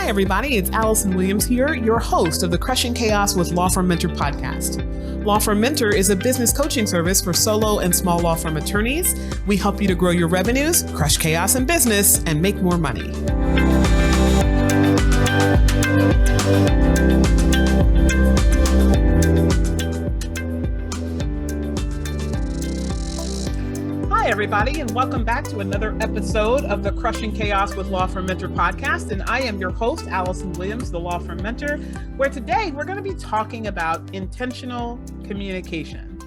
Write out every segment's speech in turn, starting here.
everybody, it's Allison Williams here, your host of the Crushing Chaos with Law Firm Mentor podcast. Law Firm Mentor is a business coaching service for solo and small law firm attorneys. We help you to grow your revenues, crush chaos in business, and make more money. Hi, everybody, and welcome back to another episode of the Crushing Chaos with Law Firm Mentor podcast. And I am your host, Allison Williams, the Law Firm Mentor, where today we're going to be talking about intentional communication.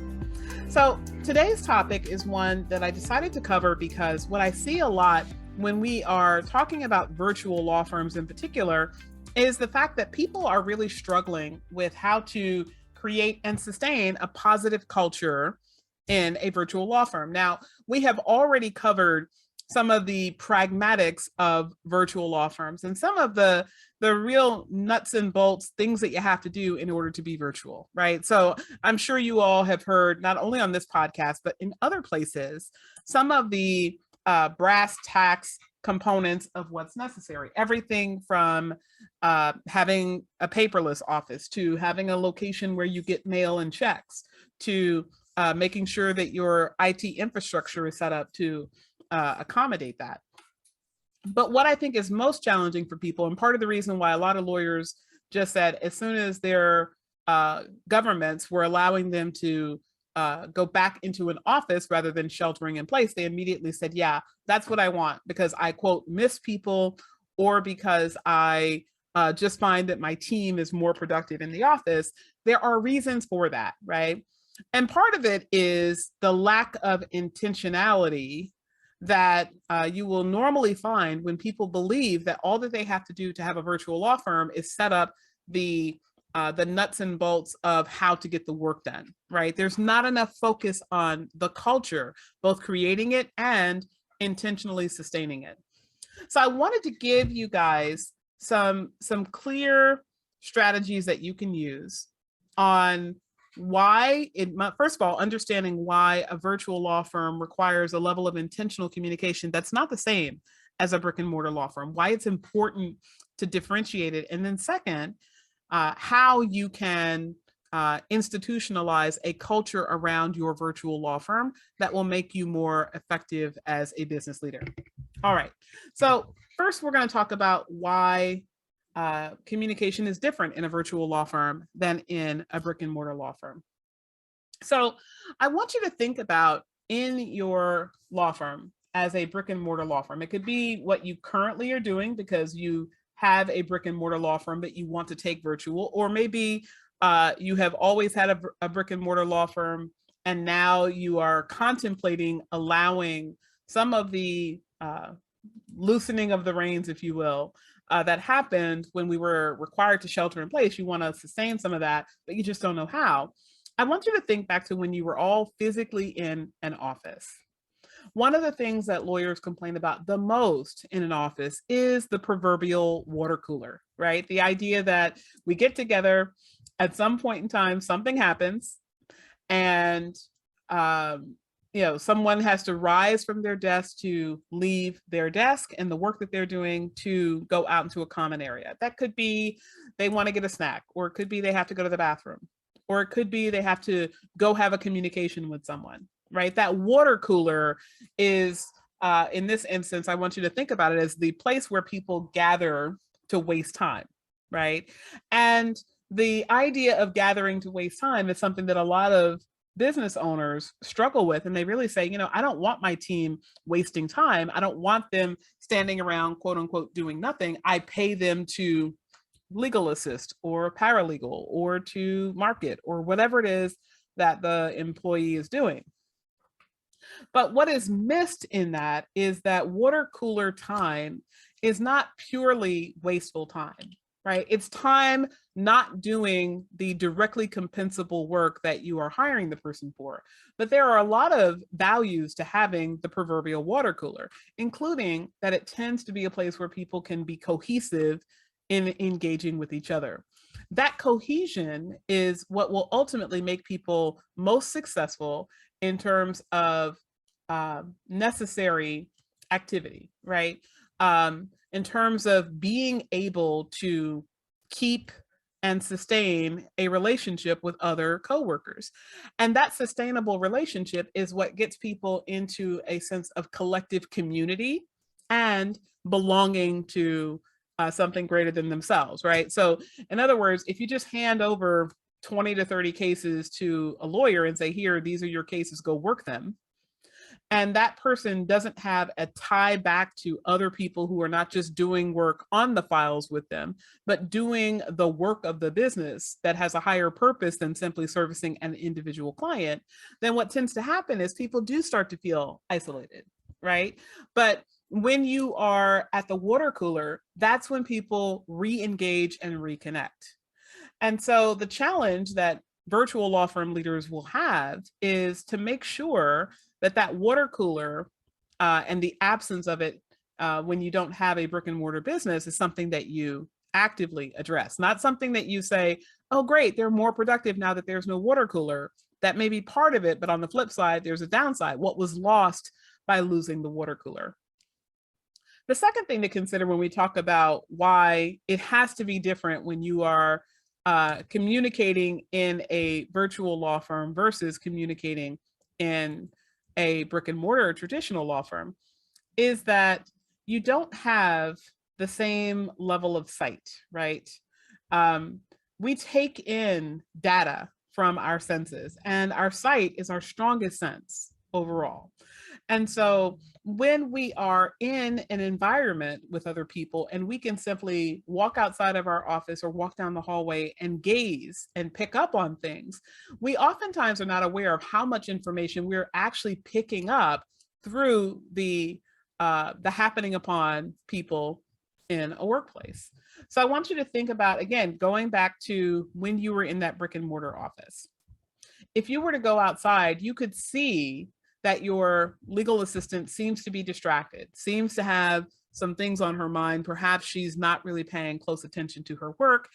So today's topic is one that I decided to cover because what I see a lot when we are talking about virtual law firms in particular is the fact that people are really struggling with how to create and sustain a positive culture in a virtual law firm. Now, we have already covered some of the pragmatics of virtual law firms and some of the real nuts and bolts things that you have to do in order to be virtual, right? So I'm sure you all have heard, not only on this podcast, but in other places, some of the brass tacks components of what's necessary. Everything from having a paperless office to having a location where you get mail and checks to making sure that your IT infrastructure is set up to accommodate that. But what I think is most challenging for people, and part of the reason why a lot of lawyers just said as soon as their governments were allowing them to go back into an office rather than sheltering in place, they immediately said, yeah, that's what I want because I, quote, miss people, or because I just find that my team is more productive in the office. There are reasons for that, right? And part of it is the lack of intentionality that you will normally find when people believe that all that they have to do to have a virtual law firm is set up the nuts and bolts of how to get the work done, right? There's not enough focus on the culture, both creating it and intentionally sustaining it. So I wanted to give you guys some clear strategies that you can use on why first of all, understanding why a virtual law firm requires a level of intentional communication that's not the same as a brick and mortar law firm, why it's important to differentiate it. And then second, how you can institutionalize a culture around your virtual law firm that will make you more effective as a business leader. All right. So first, we're going to talk about why communication is different in a virtual law firm than in a brick and mortar law firm. So I want you to think about in your law firm as a brick and mortar law firm. It could be what you currently are doing because you have a brick and mortar law firm that you want to take virtual, or maybe you have always had a brick and mortar law firm and now you are contemplating allowing some of the loosening of the reins, if you will, that happened when we were required to shelter in place. You want to sustain some of that, but you just don't know how. I want you to think back to when you were all physically in an office. One of the things that lawyers complain about the most in an office is the proverbial water cooler, right? The idea that we get together at some point in time, something happens, and someone has to rise from their desk to leave their desk and the work that they're doing to go out into a common area. That could be they want to get a snack, or it could be they have to go to the bathroom, or it could be they have to go have a communication with someone, right? That water cooler is, in this instance, I want you to think about it as the place where people gather to waste time, right? And the idea of gathering to waste time is something that a lot of business owners struggle with, and they really say, I don't want my team wasting time. I don't want them standing around, quote unquote, doing nothing. I pay them to legal assist or paralegal or to market or whatever it is that the employee is doing. But what is missed in that is that water cooler time is not purely wasteful time, right? It's time not doing the directly compensable work that you are hiring the person for. But there are a lot of values to having the proverbial water cooler, including that it tends to be a place where people can be cohesive in engaging with each other. That cohesion is what will ultimately make people most successful in terms of necessary activity, right? in terms of being able to keep and sustain a relationship with other coworkers. And that sustainable relationship is what gets people into a sense of collective community and belonging to something greater than themselves, right? So, in other words, if you just hand over 20 to 30 cases to a lawyer and say, here, these are your cases, go work them, and that person doesn't have a tie back to other people who are not just doing work on the files with them, but doing the work of the business that has a higher purpose than simply servicing an individual client, then what tends to happen is people do start to feel isolated, right? But when you are at the water cooler, that's when people re-engage and reconnect. And so the challenge that virtual law firm leaders will have is to make sure that that water cooler and the absence of it when you don't have a brick and mortar business is something that you actively address, not something that you say, oh, great, they're more productive now that there's no water cooler. That may be part of it, but on the flip side, there's a downside. What was lost by losing the water cooler? The second thing to consider when we talk about why it has to be different when you are communicating in a virtual law firm versus communicating in a brick and mortar traditional law firm is that you don't have the same level of sight, right? We take in data from our senses, and our sight is our strongest sense overall. And so when we are in an environment with other people and we can simply walk outside of our office or walk down the hallway and gaze and pick up on things, we oftentimes are not aware of how much information we're actually picking up through the happening upon people in a workplace. So I want you to think about, again, going back to when you were in that brick and mortar office. If you were to go outside, you could see that your legal assistant seems to be distracted, seems to have some things on her mind. Perhaps she's not really paying close attention to her work.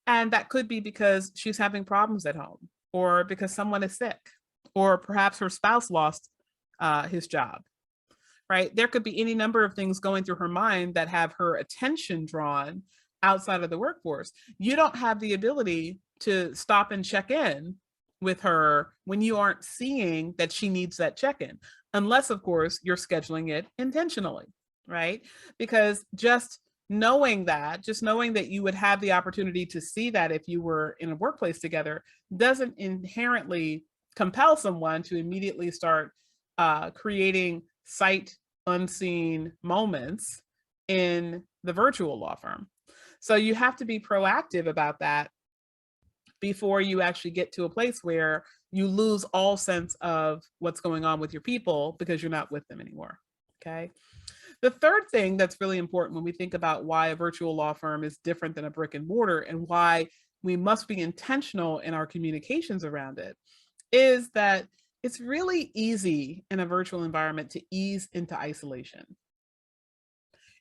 And that could be because she's having problems at home, or because someone is sick, or perhaps her spouse lost his job, right? There could be any number of things going through her mind that have her attention drawn outside of the workforce. You don't have the ability to stop and check in with her when you aren't seeing that she needs that check-in, unless, of course, you're scheduling it intentionally, right? Because just knowing that you would have the opportunity to see that if you were in a workplace together doesn't inherently compel someone to immediately start creating sight unseen moments in the virtual law firm. So you have to be proactive about that before you actually get to a place where you lose all sense of what's going on with your people because you're not with them anymore, okay? The third thing that's really important when we think about why a virtual law firm is different than a brick and mortar and why we must be intentional in our communications around it is that it's really easy in a virtual environment to ease into isolation.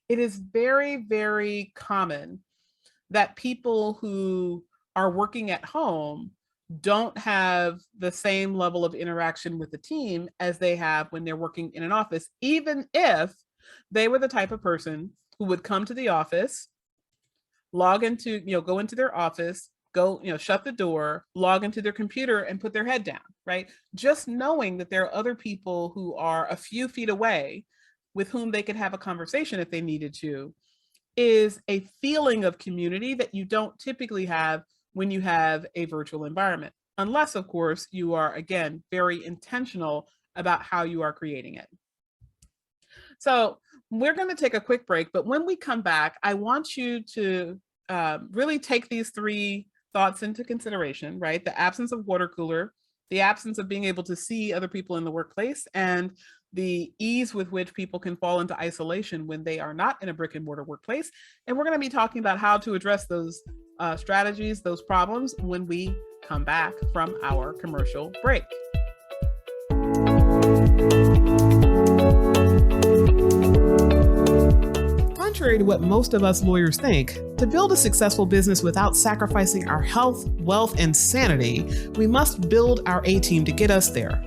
It is very, very common that people who are working at home don't have the same level of interaction with the team as they have when they're working in an office, even if they were the type of person who would come to the office, log into, go into their office, shut the door, log into their computer and put their head down, right? Just knowing that there are other people who are a few feet away with whom they could have a conversation if they needed to is a feeling of community that you don't typically have when you have a virtual environment, unless, of course, you are, again, very intentional about how you are creating it. So we're going to take a quick break, but when we come back, I want you to really take these three thoughts into consideration, right? The absence of water cooler, the absence of being able to see other people in the workplace, and the ease with which people can fall into isolation when they are not in a brick and mortar workplace. And we're going to be talking about how to address those strategies, those problems, when we come back from our commercial break. Contrary to what most of us lawyers think, to build a successful business without sacrificing our health, wealth, and sanity, we must build our A-team to get us there.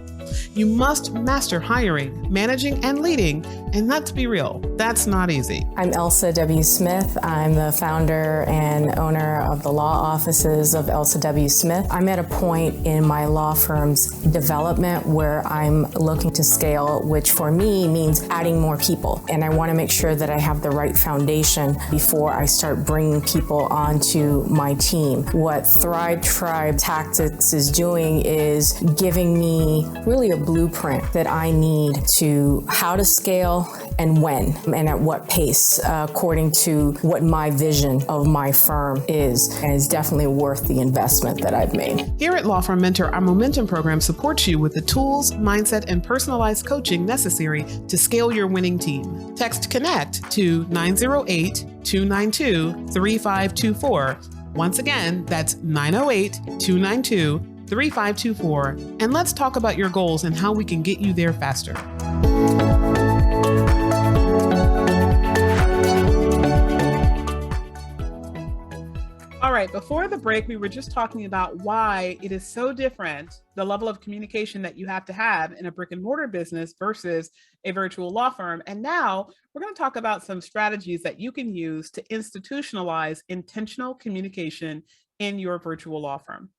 You must master hiring, managing, and leading, and let's be real, that's not easy. I'm Elsa W. Smith. I'm the founder and owner of the law offices of Elsa W. Smith. I'm at a point in my law firm's development where I'm looking to scale, which for me means adding more people. And I want to make sure that I have the right foundation before I start bringing people onto my team. What Thrive Tribe Tactics is doing is giving me really a blueprint that I need to how to scale and when and at what pace according to what my vision of my firm is, and it's definitely worth the investment that I've made. Here at Law Firm Mentor, our Momentum program supports you with the tools, mindset, and personalized coaching necessary to scale your winning team. Text CONNECT to 908-292-3524. Once again, that's 908-292-3524. And let's talk about your goals and how we can get you there faster. All right, before the break, we were just talking about why it is so different, the level of communication that you have to have in a brick and mortar business versus a virtual law firm. And now we're going to talk about some strategies that you can use to institutionalize intentional communication in your virtual law firm.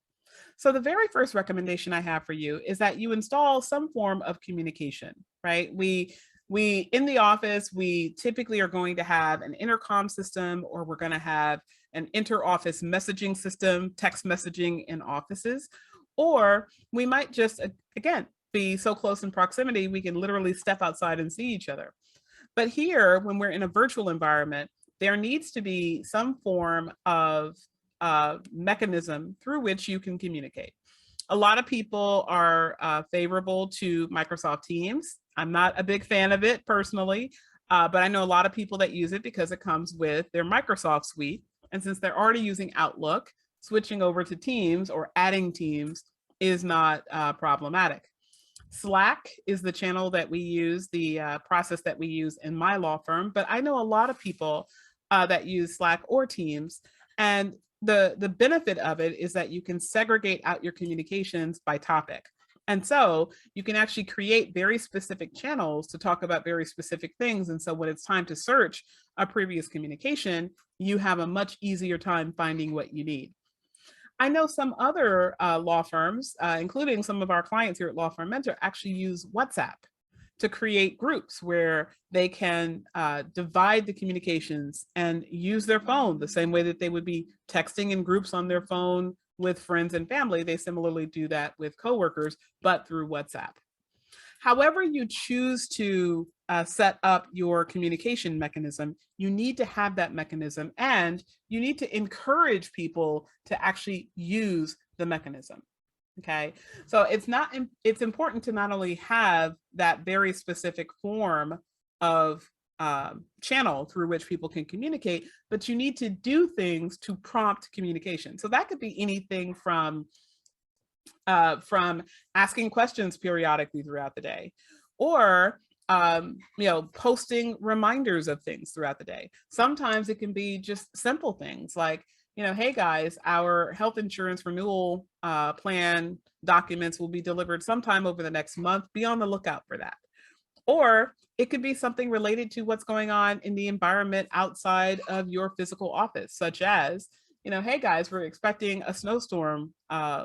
So the very first recommendation I have for you is that you install some form of communication, right? We in the office, we typically are going to have an intercom system, or we're going to have an inter-office messaging system, text messaging in offices, or we might just, again, be so close in proximity, we can literally step outside and see each other. But here, when we're in a virtual environment, there needs to be some form of mechanism through which you can communicate. A lot of people are favorable to Microsoft Teams. I'm not a big fan of it personally, but I know a lot of people that use it because it comes with their Microsoft suite. And since they're already using Outlook, switching over to Teams or adding Teams is not problematic. Slack is the channel that we use, the process that we use in my law firm, but I know a lot of people that use Slack or Teams. And the benefit of it is that you can segregate out your communications by topic. And so you can actually create very specific channels to talk about very specific things. And so when it's time to search a previous communication, you have a much easier time finding what you need. I know some other law firms, including some of our clients here at Law Firm Mentor, actually use WhatsApp to create groups where they can divide the communications and use their phone the same way that they would be texting in groups on their phone with friends and family. They similarly do that with coworkers, but through WhatsApp. However you choose to set up your communication mechanism, you need to have that mechanism, and you need to encourage people to actually use the mechanism. Okay, so it's important to not only have that very specific form of channel through which people can communicate, but you need to do things to prompt communication. So that could be anything from asking questions periodically throughout the day, or posting reminders of things throughout the day. Sometimes it can be just simple things like, hey guys, our health insurance renewal plan documents will be delivered sometime over the next month. Be on the lookout for that. Or it could be something related to what's going on in the environment outside of your physical office, such as, hey guys, we're expecting a snowstorm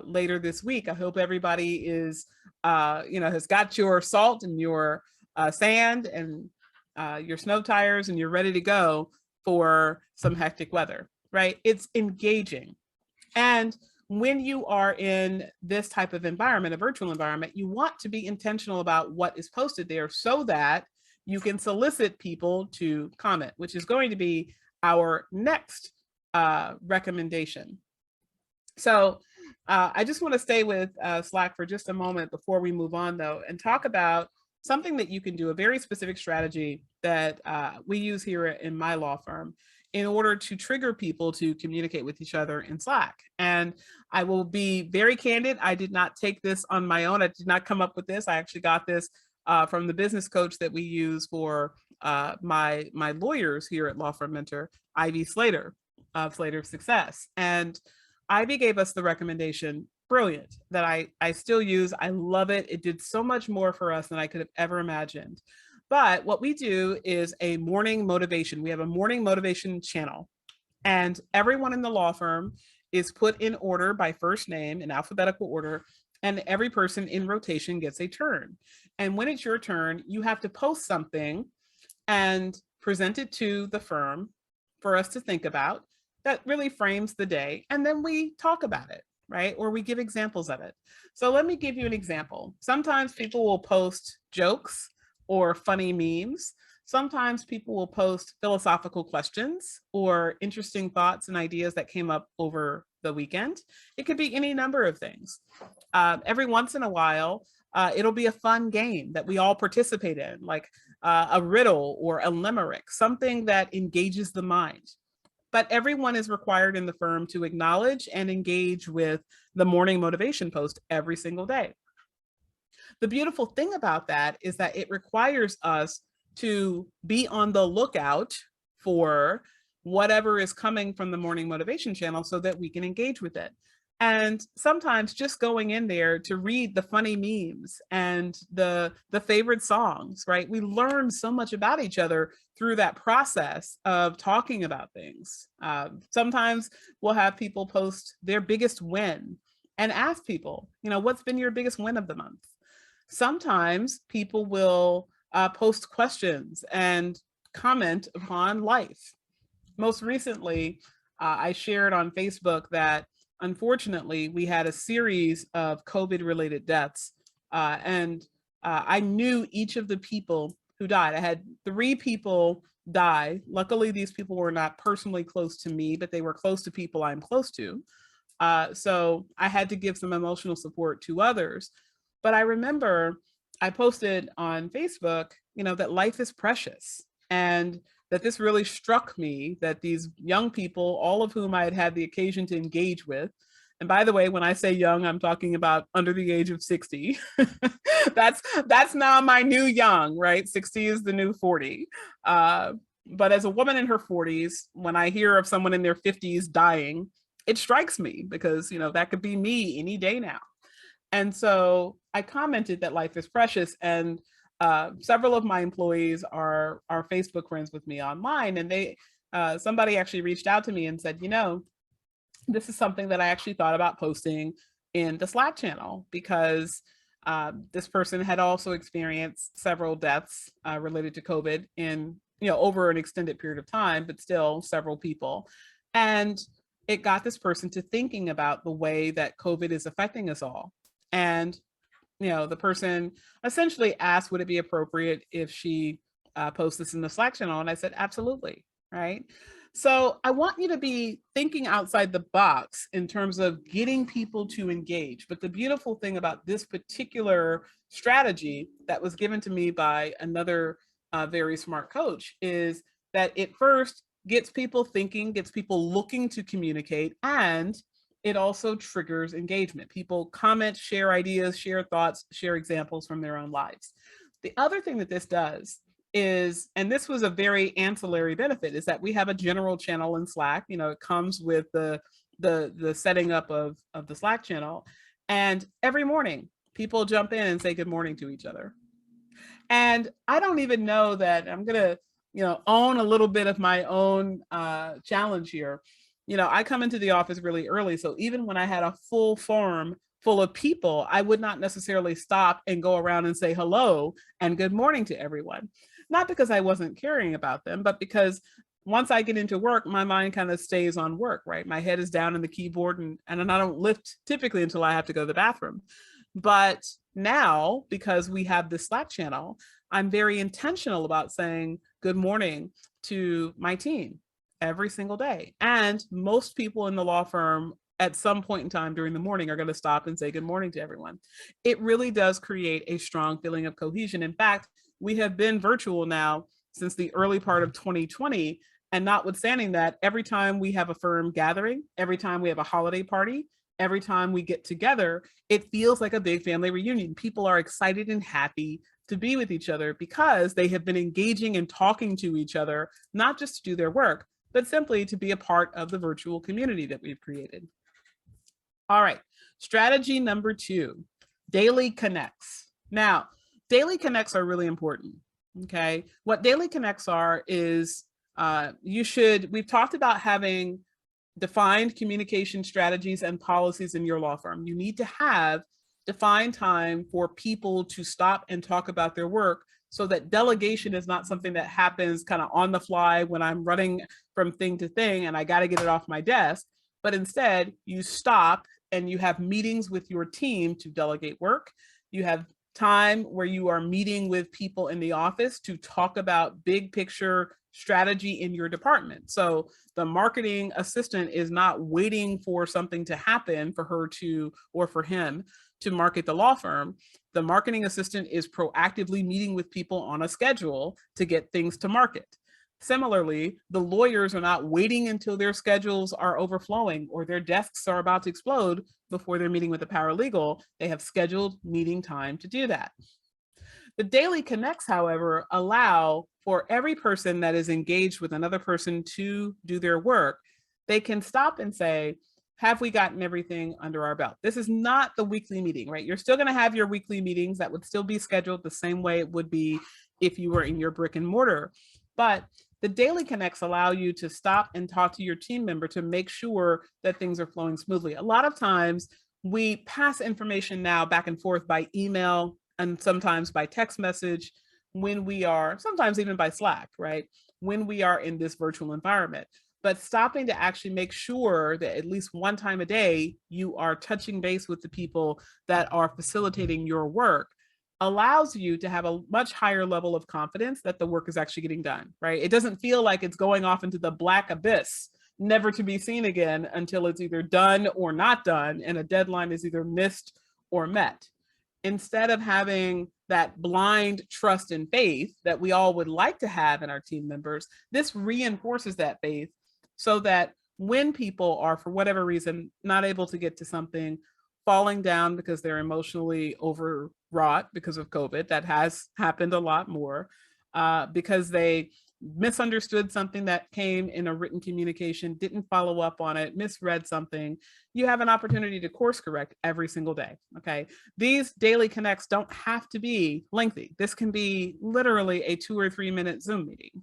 later this week. I hope everybody is, has got your salt and your sand and your snow tires, and you're ready to go for some hectic weather, right? It's engaging. And when you are in this type of environment, a virtual environment, you want to be intentional about what is posted there so that you can solicit people to comment, which is going to be our next recommendation. So I just want to stay with Slack for just a moment before we move on, though, and talk about something that you can do, a very specific strategy that we use here in my law firm in order to trigger people to communicate with each other in Slack. And I will be very candid. I did not take this on my own. I did not come up with this. I actually got this from the business coach that we use for my lawyers here at Law Firm Mentor, Ivy Slater of Slater Success. And Ivy gave us the recommendation brilliant that I still use. I love it. It did so much more for us than I could have ever imagined. But what we do is a morning motivation. We have a morning motivation channel, and everyone in the law firm is put in order by first name in alphabetical order, and every person in rotation gets a turn. And when it's your turn, you have to post something and present it to the firm for us to think about that really frames the day. And then we talk about it, right? Or we give examples of it. So let me give you an example. Sometimes people will post jokes or funny memes. Sometimes people will post philosophical questions or interesting thoughts and ideas that came up over the weekend. It could be any number of things. Every once in a while, it'll be a fun game that we all participate in, like a riddle or a limerick, something that engages the mind. But everyone is required in the firm to acknowledge and engage with the morning motivation post every single day. The beautiful thing about that is that it requires us to be on the lookout for whatever is coming from the morning motivation channel so that we can engage with it. And sometimes just going in there to read the funny memes and the favorite songs, right? We learn so much about each other through that process of talking about things. Sometimes we'll have people post their biggest win and ask people, what's been your biggest win of the month? Sometimes people will post questions and comment upon life. Most recently, I shared on Facebook that unfortunately we had a series of COVID-related deaths, and I knew each of the people who died. I had 3 people die. Luckily, these people were not personally close to me, but they were close to people I'm close to. So I had to give some emotional support to others. But I remember I posted on Facebook, that life is precious, and that this really struck me that these young people, all of whom I had had the occasion to engage with, and by the way, when I say young, I'm talking about under the age of 60. That's now my new young, right? 60 is the new 40. But as a woman in her 40s, when I hear of someone in their 50s dying, it strikes me because, that could be me any day now. And so I commented that life is precious, and several of my employees are Facebook friends with me online, and somebody actually reached out to me and said, this is something that I actually thought about posting in the Slack channel because this person had also experienced several deaths related to COVID in, over an extended period of time, but still several people. And it got this person to thinking about the way that COVID is affecting us all. And, the person essentially asked, would it be appropriate if she posts this in the Slack channel? And I said, absolutely, right? So I want you to be thinking outside the box in terms of getting people to engage. But the beautiful thing about this particular strategy that was given to me by another very smart coach is that it first gets people thinking, gets people looking to communicate, and it also triggers engagement. People comment, share ideas, share thoughts, share examples from their own lives. The other thing that this does is, and this was a very ancillary benefit, is that we have a general channel in Slack. It comes with the setting up of the Slack channel. And every morning, people jump in and say good morning to each other. And I don't even know that I'm going to, own a little bit of my own challenge here. I come into the office really early. So even when I had a full farm full of people, I would not necessarily stop and go around and say hello and good morning to everyone. Not because I wasn't caring about them, but because once I get into work, my mind kind of stays on work, right? My head is down in the keyboard and I don't lift typically until I have to go to the bathroom. But now, because we have this Slack channel, I'm very intentional about saying good morning to my team every single day. And most people in the law firm at some point in time during the morning are going to stop and say good morning to everyone. It really does create a strong feeling of cohesion. In fact, we have been virtual now since the early part of 2020. And notwithstanding that, every time we have a firm gathering, every time we have a holiday party, every time we get together, it feels like a big family reunion. People are excited and happy to be with each other because they have been engaging and talking to each other, not just to do their work, but simply to be a part of the virtual community that we've created. All right, Strategy number 2, daily connects. Now, daily connects are really important. Okay. What daily connects are is we've talked about having defined communication strategies and policies in your law firm. You need to have defined time for people to stop and talk about their work so that delegation is not something that happens kind of on the fly when I'm running from thing to thing and I got to get it off my desk. But instead, you stop and you have meetings with your team to delegate work. You have time where you are meeting with people in the office to talk about big picture strategy in your department. So the marketing assistant is not waiting for something to happen for her to, or for him to market the law firm. The marketing assistant is proactively meeting with people on a schedule to get things to market. Similarly, the lawyers are not waiting until their schedules are overflowing or their desks are about to explode before they're meeting with a paralegal. They have scheduled meeting time to do that. The daily connects, however, allow for every person that is engaged with another person to do their work. They can stop and say, have we gotten everything under our belt? This is not the weekly meeting, right? You're still going to have your weekly meetings that would still be scheduled the same way it would be if you were in your brick and mortar. But the daily connects allow you to stop and talk to your team member to make sure that things are flowing smoothly. A lot of times we pass information now back and forth by email and sometimes by text message when we are, sometimes even by Slack, right? When we are in this virtual environment. But stopping to actually make sure that at least one time a day, you are touching base with the people that are facilitating your work allows you to have a much higher level of confidence that the work is actually getting done, right? It doesn't feel like it's going off into the black abyss, never to be seen again until it's either done or not done, and a deadline is either missed or met. Instead of having that blind trust and faith that we all would like to have in our team members, this reinforces that faith so that when people are, for whatever reason, not able to get to something, falling down because they're emotionally overwrought because of COVID, that has happened a lot more, because they misunderstood something that came in a written communication, didn't follow up on it, misread something, you have an opportunity to course correct every single day, okay? These daily connects don't have to be lengthy. This can be literally a 2 or 3 minute Zoom meeting.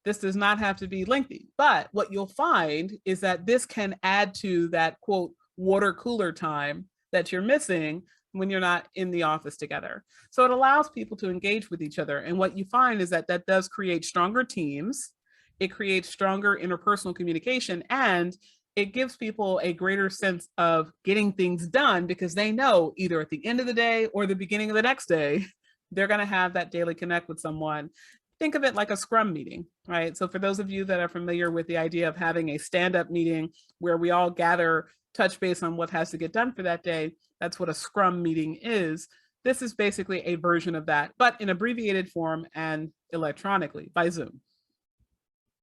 This does not have to be lengthy, but what you'll find is that this can add to that, quote, water cooler time that you're missing when you're not in the office together. So it allows people to engage with each other. And what you find is that that does create stronger teams. It creates stronger interpersonal communication, and it gives people a greater sense of getting things done because they know either at the end of the day or the beginning of the next day, they're going to have that daily connect with someone. Think of it like a scrum meeting, right? So for those of you that are familiar with the idea of having a stand-up meeting where we all gather, touch base on what has to get done for that day, that's what a scrum meeting is. This is basically a version of that, but in abbreviated form and electronically by Zoom.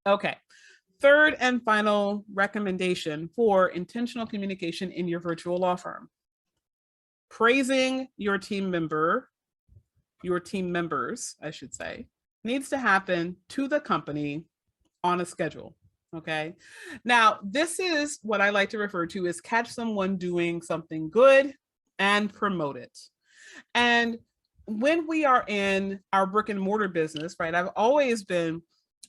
Okay, third and final recommendation for intentional communication in your virtual law firm. Praising your team member, your team members, I should say, needs to happen to the company on a schedule. Okay. Now, this is what I like to refer to as catch someone doing something good and promote it. And when we are in our brick and mortar business, right, I've always been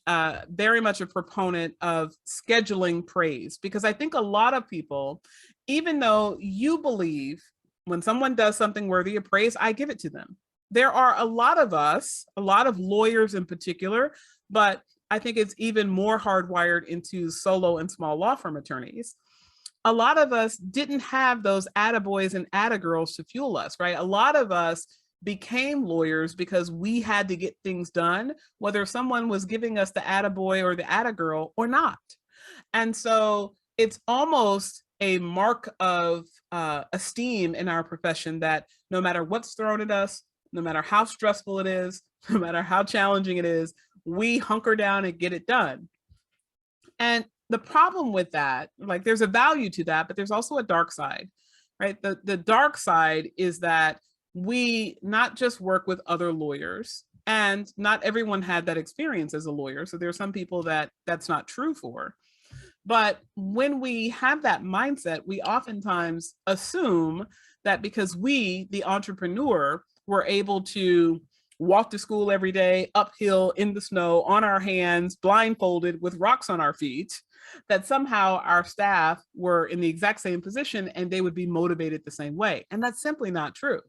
very much a proponent of scheduling praise, because I think a lot of people, even though you believe when someone does something worthy of praise, I give it to them. There are a lot of us, a lot of lawyers in particular, but I think it's even more hardwired into solo and small law firm attorneys. A lot of us didn't have those attaboys and attagirls to fuel us, right? A lot of us became lawyers because we had to get things done, whether someone was giving us the attaboy or the attagirl or not. And so it's almost a mark of esteem in our profession that no matter what's thrown at us, no matter how stressful it is, no matter how challenging it is, we hunker down and get it done. And the problem with that, like there's a value to that, but there's also a dark side, right? The dark side is that we not just work with other lawyers, and not everyone had that experience as a lawyer. So there's some people that that's not true for. But when we have that mindset, we oftentimes assume that because we, the entrepreneur, were able to walk to school every day, uphill in the snow, on our hands, blindfolded with rocks on our feet, that somehow our staff were in the exact same position and they would be motivated the same way. And that's simply not true,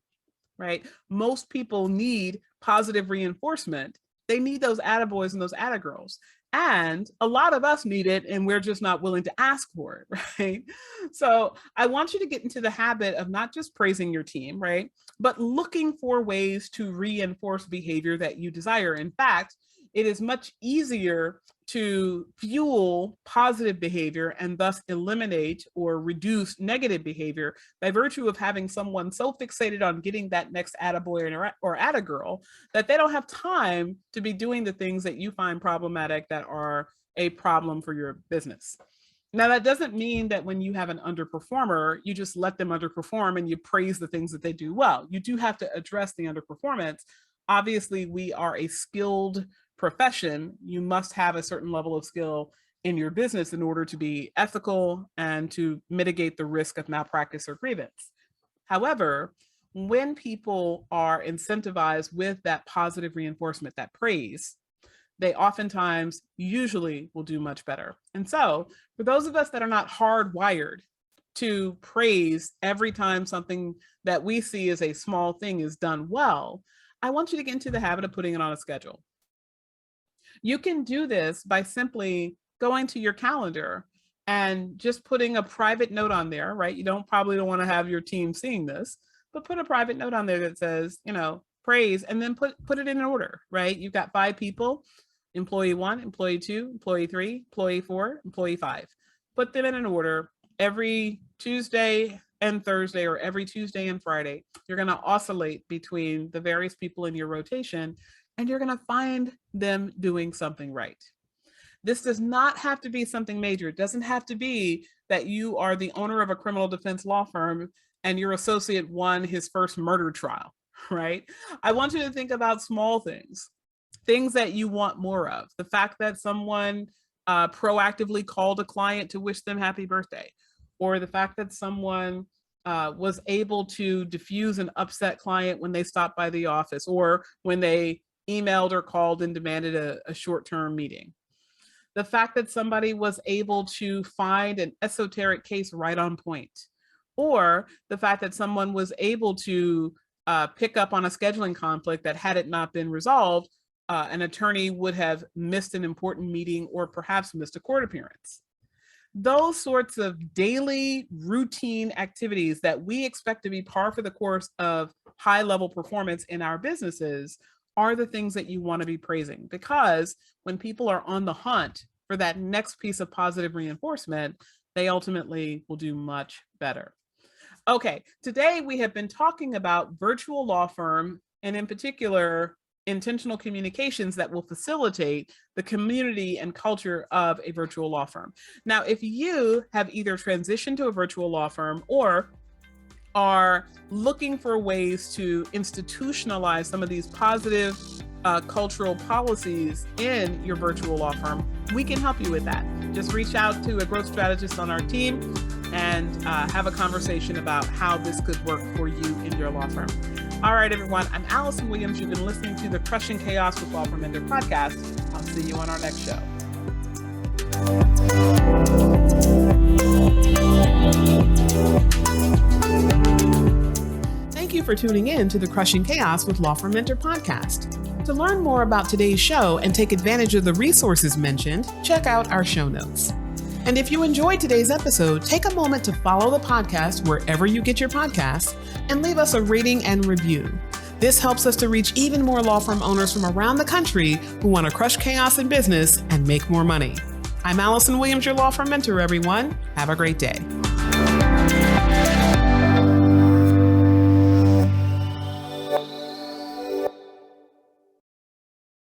right? Most people need positive reinforcement. They need those attaboys and those attagirls. And a lot of us need it, and we're just not willing to ask for it, right? So I want you to get into the habit of not just praising your team, right? But looking for ways to reinforce behavior that you desire. In fact, it is much easier to fuel positive behavior and thus eliminate or reduce negative behavior by virtue of having someone so fixated on getting that next attaboy or attagirl that they don't have time to be doing the things that you find problematic that are a problem for your business. Now, that doesn't mean that when you have an underperformer, you just let them underperform and you praise the things that they do well. You do have to address the underperformance. Obviously, we are a skilled profession. You must have a certain level of skill in your business in order to be ethical and to mitigate the risk of malpractice or grievance. However, when people are incentivized with that positive reinforcement, that praise, they oftentimes usually will do much better. And so for those of us that are not hardwired to praise every time something that we see as a small thing is done well, I want you to get into the habit of putting it on a schedule. You can do this by simply going to your calendar and just putting a private note on there, right? You probably don't want to have your team seeing this, but put a private note on there that says, praise, and then put it in order, right? You've got 5 people, employee 1, employee 2, employee 3, employee 4, employee 5. Put them in an order every Tuesday and Thursday, or every Tuesday and Friday. You're going to oscillate between the various people in your rotation, and you're going to find them doing something right. This does not have to be something major. It doesn't have to be that you are the owner of a criminal defense law firm and your associate won his first murder trial, right? I want you to think about small things that you want more of. The fact that someone proactively called a client to wish them happy birthday, or the fact that someone was able to diffuse an upset client when they stopped by the office, or when they emailed or called and demanded a short-term meeting. The fact that somebody was able to find an esoteric case right on point, or the fact that someone was able to pick up on a scheduling conflict that, had it not been resolved, an attorney would have missed an important meeting or perhaps missed a court appearance. Those sorts of daily routine activities that we expect to be par for the course of high-level performance in our businesses are the things that you want to be praising, because when people are on the hunt for that next piece of positive reinforcement, they ultimately will do much better. Okay, today we have been talking about virtual law firm, and in particular, intentional communications that will facilitate the community and culture of a virtual law firm. Now, if you have either transitioned to a virtual law firm or are looking for ways to institutionalize some of these positive cultural policies in your virtual law firm, we can help you with that. Just reach out to a growth strategist on our team and have a conversation about how this could work for you in your law firm. All right, everyone, I'm Allison Williams. You've been listening to the Crushing Chaos with Law Firm Mentor podcast. I'll see you on our next show. Thank you for tuning in to the Crushing Chaos with Law Firm Mentor podcast. To learn more about today's show and take advantage of the resources mentioned, check out our show notes. And if you enjoyed today's episode, take a moment to follow the podcast wherever you get your podcasts and leave us a rating and review. This helps us to reach even more law firm owners from around the country who want to crush chaos in business and make more money. I'm Allison Williams, your law firm mentor, everyone. Have a great day.